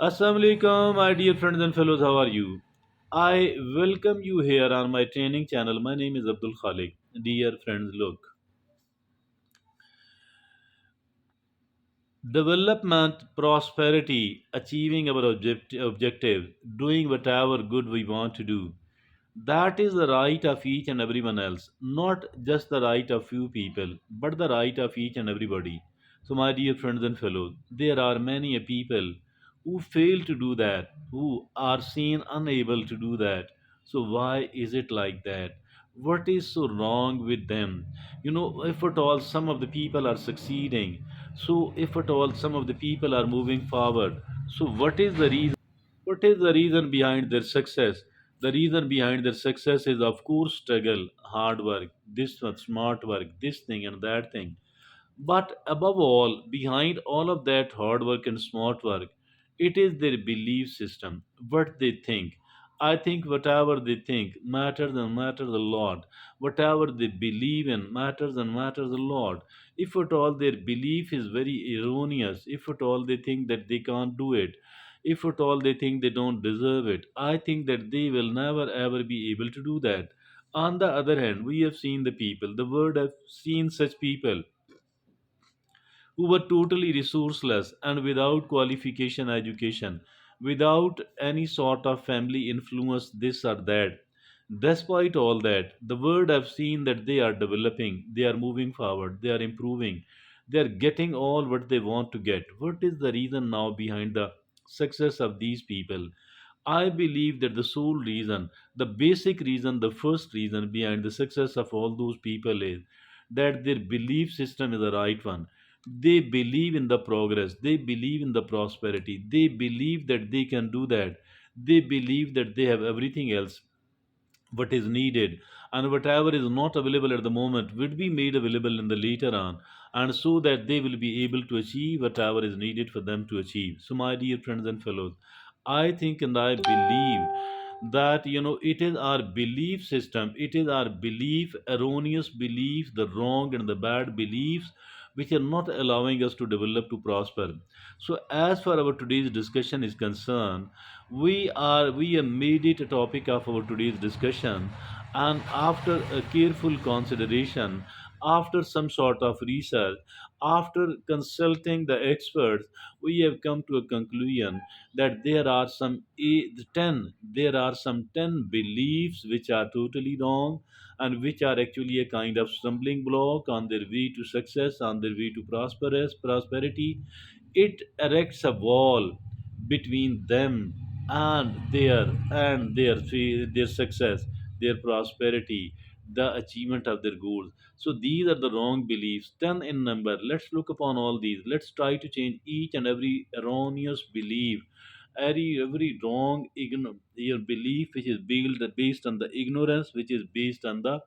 Assalamu alaikum, my dear friends and fellows. How are you? I welcome you here on my training channel. My name is Abdul Khalik. Dear friends, look, development, prosperity, achieving our objective, doing whatever good we want to do. That is the right of each and everyone else, not just the right of few people, but the right of each and everybody. So, my dear friends and fellows, there are many people who fail to do that, who are seen unable to do that. So, why is it like that? What is so wrong with them? If at all some of the people are succeeding, so if at all some of the people are moving forward, so what is the reason? What is the reason behind their success? The reason behind their success is, of course, struggle, hard work, this one, smart work, this thing and that thing. But above all, behind all of that hard work and smart work, it is their belief system, what they think. I think whatever they think matters and matters a lot. Whatever they believe in matters a lot. If at all their belief is very erroneous, if at all they think that they can't do it, if at all they think they don't deserve it, I think that they will never ever be able to do that. On the other hand, we have seen the people, the world have seen such people who were totally resourceless and without qualification education, without any sort of family influence, this or that. Despite all that, the world have seen that they are developing, they are moving forward, they are improving, they are getting all what they want to get. What is the reason now behind the success of these people? I believe that the sole reason, the basic reason, the first reason behind the success of all those people is that their belief system is the right one. They believe in the progress, they believe in the prosperity, they believe that they can do that, they believe that they have everything else what is needed, and whatever is not available at the moment will be made available in the later on, and so that they will be able to achieve whatever is needed for them to achieve. So, my dear friends and fellows, I think and I believe that it is our belief system, it is our belief, erroneous beliefs, the wrong and the bad beliefs, which are not allowing us to develop, to prosper. So as far our today's discussion is concerned, we have made it a topic of our today's discussion, and after a careful consideration, after some sort of research, after consulting the experts, we have come to a conclusion that there are some 10 there are some 10 beliefs which are totally wrong, and which are actually a kind of stumbling block on their way to success, on their way to prosperity. It erects a wall between them and their success, their prosperity, the achievement of their goals. So these are the wrong beliefs, 10 in number. Let's look upon all these. Let's try to change each and every erroneous belief, every wrong your belief which is based on the ignorance, which is based on the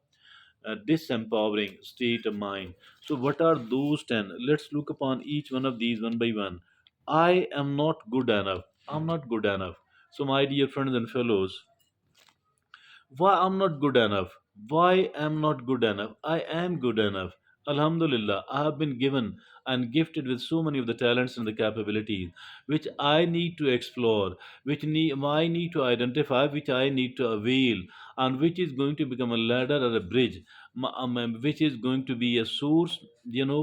disempowering state of mind. So, what are those 10? Let's look upon each one of these one by one. I am not good enough. I'm not good enough. So, my dear friends and fellows, why I'm not good enough? Why am not good enough? I am good enough. Alhamdulillah, I have been given and gifted with so many of the talents and the capabilities which I need to explore, I need to identify, which I need to avail, and which is going to become a ladder or a bridge, which is going to be a source,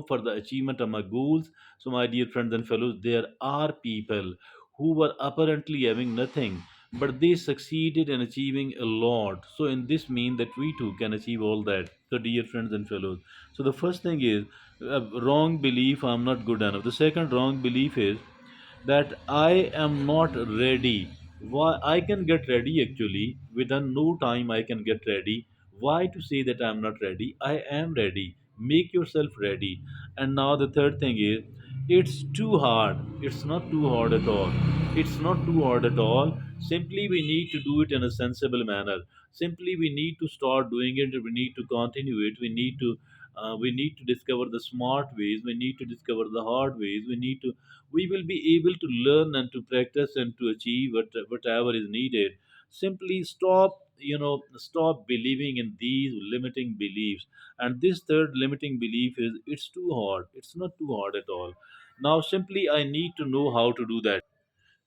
for the achievement of my goals. So, my dear friends and fellows, there are people who were apparently having nothing, but they succeeded in achieving a lot. So in this mean that we too can achieve all that. So dear friends and fellows, so the first thing is wrong belief, I'm not good enough. The second wrong belief is that I am not ready. Why I can get ready actually within no time, I can get ready. Why to say that I'm not ready? I am ready. Make yourself ready. And now the third thing is it's too hard. It's not too hard at all. It's not too hard at all. Simply we need to do it in a sensible manner. Simply we need to start doing it. We need to continue it. We need to discover the smart ways. We need to discover the hard ways. We will be able to learn and to practice and to achieve whatever is needed. Simply stop believing in these limiting beliefs. And this third limiting belief is it's too hard. It's not too hard at all. Now simply I need to know how to do that.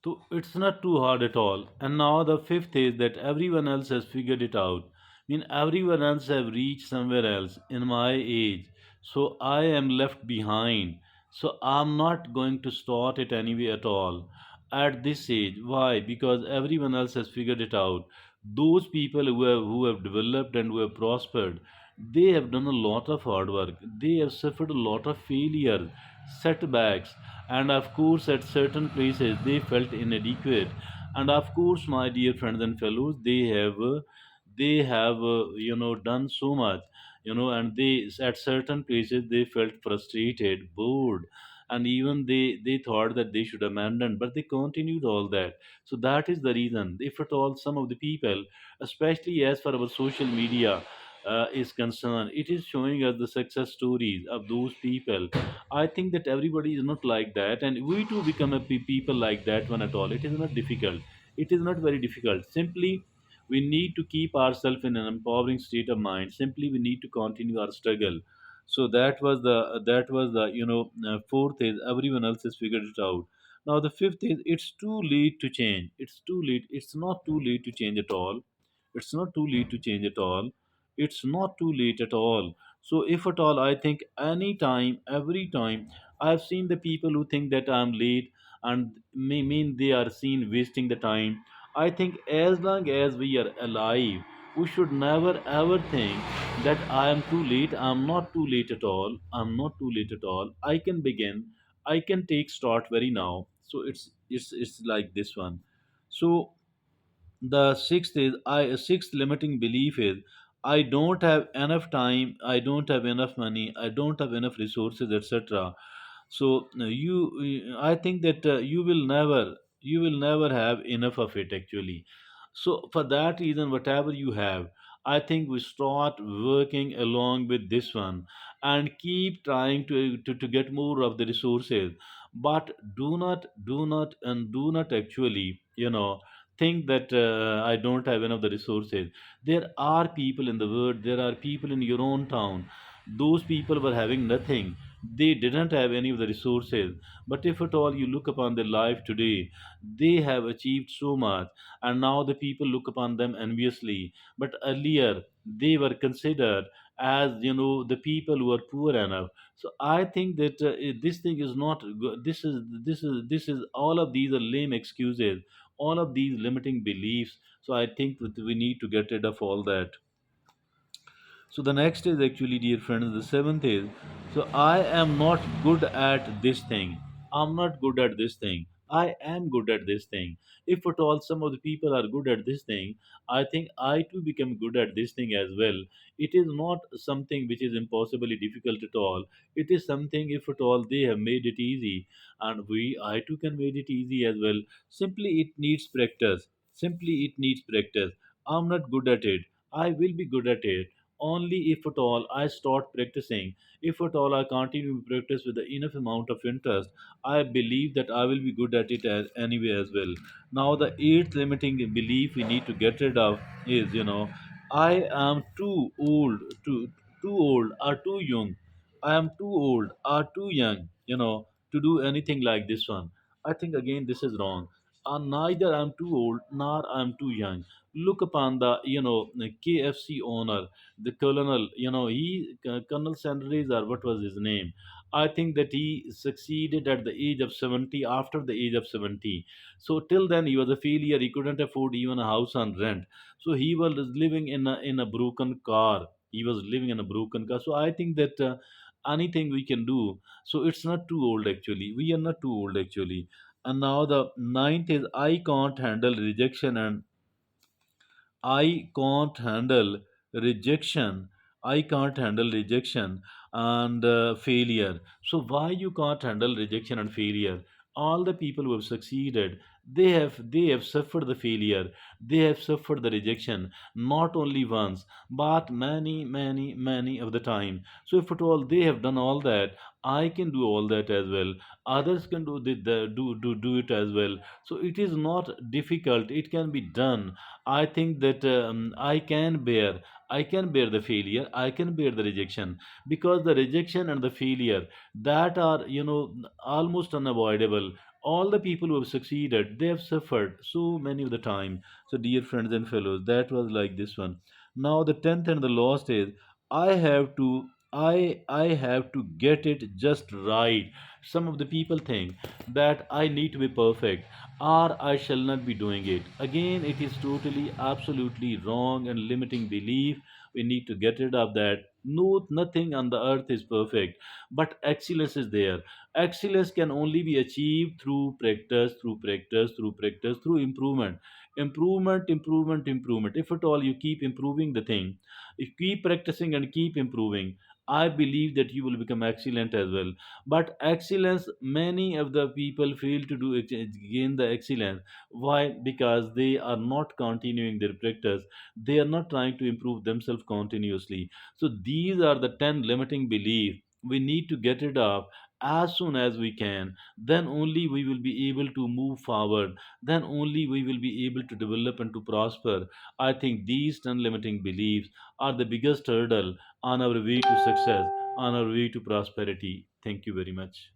So it's not too hard at all. And now the fifth is that everyone else has figured it out. I mean, everyone else have reached somewhere else in my age. So I am left behind. So I'm not going to start it anyway at all at this age. Why? Because everyone else has figured it out. Those people who have developed and who have prospered, they have done a lot of hard work. They have suffered a lot of failure, setbacks, and of course at certain places they felt inadequate. And of course, my dear friends and fellows, they have done so much, and they at certain places they felt frustrated, bored, and even they thought that they should abandon, but they continued all that. So that is the reason, if at all some of the people, especially as for our social media is concerned, it is showing us the success stories of those people. I think that everybody is not like that, and we too become people like that one at all. It is not difficult. It is not very difficult. Simply, we need to keep ourselves in an empowering state of mind. Simply, we need to continue our struggle. So that was the fourth is everyone else has figured it out. Now the fifth is it's too late to change. It's too late. It's not too late to change at all. It's not too late to change at all. It's not too late at all. So, if at all, I think any time, every time, I've seen the people who think that I'm late and may mean they are seen wasting the time. I think as long as we are alive, we should never ever think that I am too late. I'm not too late at all. I'm not too late at all. I can begin. I can take start very now. So it's like this one. So the sixth limiting belief is I don't have enough time, I don't have enough money, I don't have enough resources, etc. So I think that you will never have enough of it actually. So for that reason, whatever you have, I think we start working along with this one and keep trying to get more of the resources. But do not actually, think that I don't have enough the resources. There are people in the world, there are people in your own town. Those people were having nothing, they didn't have any of the resources. But if at all you look upon their life today, they have achieved so much, and now the people look upon them enviously. But earlier, they were considered as the people who are poor enough. So I think that this thing is not good. This is all of these are lame excuses, all of these limiting beliefs. So I think that we need to get rid of all that. So the next is actually, dear friends, the seventh is, so I am not good at this thing. I'm not good at this thing. I am good at this thing. If at all some of the people are good at this thing, I think I too become good at this thing as well. It is not something which is impossibly difficult at all. It is something, if at all they have made it easy, and I too can make it easy as well. Simply it needs practice. Simply it needs practice. I'm not good at it. I will be good at it only if at all I start practicing. If at all I continue to practice with the enough amount of interest, I believe that I will be good at it anyway as well. Now, the eighth limiting belief we need to get rid of is, I am too old or too young. I am too old or too young, to do anything like this one. I think again this is wrong. Neither I'm too old nor I'm too young. Look upon the KFC owner, the colonel. Colonel Sanders, or what was his name? I think that he succeeded at the age of 70. After the age of 70, so till then he was a failure. He couldn't afford even a house on rent. So he was living in a broken car. He was living in a broken car. So I think that anything we can do. So it's not too old actually. We are not too old actually. And now the ninth is I can't handle rejection and I can't handle rejection. I can't handle rejection and failure. So why you can't handle rejection and failure? All the people who have succeeded, they have suffered the failure. They have suffered the rejection not only once, but many, many, many of the time. So if at all they have done all that, I can do all that as well. Others can do it as well. So it is not difficult. It can be done. I think that I can bear the failure, I can bear the rejection, because the rejection and the failure, that are almost unavoidable, All the people who have succeeded, they have suffered so many of the time. So, dear friends and fellows, that was like this one. Now, the tenth and the last is I have to get it just right. Some of the people think that I need to be perfect or I shall not be doing it. Again, it is totally, absolutely wrong and limiting belief. We need to get rid of that. No, nothing on the earth is perfect, but excellence is there. Excellence can only be achieved through practice, through practice, through practice, through improvement. Improvement, improvement, improvement. If at all you keep improving the thing, if you keep practicing and keep improving, I believe that you will become excellent as well. But excellence, many of the people fail to do gain the excellence. Why? Because they are not continuing their practice. They are not trying to improve themselves continuously. So these are the 10 limiting beliefs we need to get rid of as soon as we can. Then only we will be able to move forward. Then only we will be able to develop and to prosper. I think these 10 limiting beliefs are the biggest hurdle on our way to success, on our way to prosperity. Thank you very much.